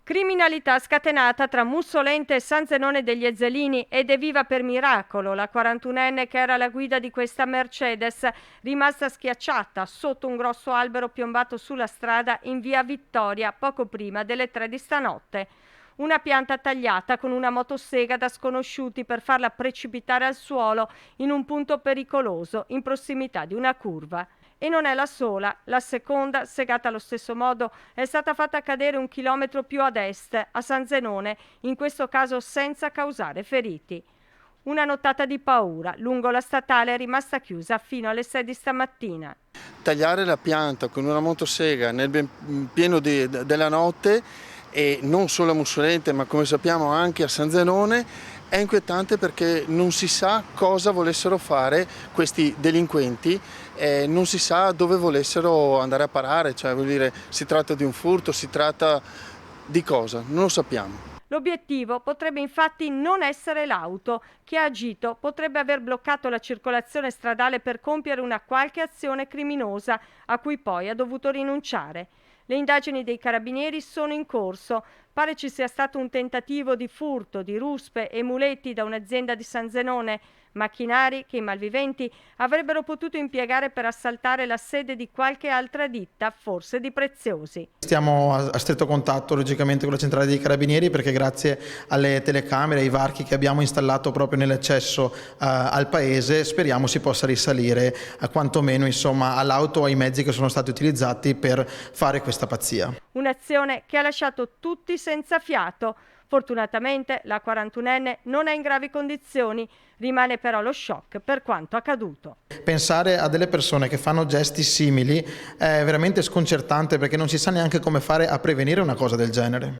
Criminalità scatenata tra Mussolente e San Zenone degli Ezzelini ed è viva per miracolo la 41enne che era alla guida di questa Mercedes, rimasta schiacciata sotto un grosso albero piombato sulla strada in via Vittoria poco prima delle 3 di stanotte. Una pianta tagliata con una motosega da sconosciuti per farla precipitare al suolo in un punto pericoloso in prossimità di una curva. E non è la sola, la seconda, segata allo stesso modo, è stata fatta cadere 1 chilometro più ad est, a San Zenone, in questo caso senza causare feriti. Una nottata di paura lungo la statale è rimasta chiusa fino alle 6 di stamattina. Tagliare la pianta con una motosega nel pieno della notte, e non solo a Mussolente ma come sappiamo anche a San Zenone, è inquietante perché non si sa cosa volessero fare questi delinquenti, non si sa dove volessero andare a parare, cioè vuol dire, si tratta di un furto, si tratta di cosa, non lo sappiamo. L'obiettivo potrebbe infatti non essere l'auto. Chi ha agito potrebbe aver bloccato la circolazione stradale per compiere una qualche azione criminosa a cui poi ha dovuto rinunciare. Le indagini dei carabinieri sono in corso. Pare ci sia stato un tentativo di furto di ruspe e muletti da un'azienda di San Zenone, macchinari che i malviventi avrebbero potuto impiegare per assaltare la sede di qualche altra ditta, forse di preziosi. Stiamo a stretto contatto logicamente con la centrale dei carabinieri, perché grazie alle telecamere, ai varchi che abbiamo installato proprio nell'accesso al paese, speriamo si possa risalire quantomeno all'auto o ai mezzi che sono stati utilizzati per fare questa pazzia. Un'azione che ha lasciato tutti senza fiato. Fortunatamente la 41enne non è in gravi condizioni, rimane però lo shock per quanto accaduto. Pensare a delle persone che fanno gesti simili è veramente sconcertante, perché non si sa neanche come fare a prevenire una cosa del genere.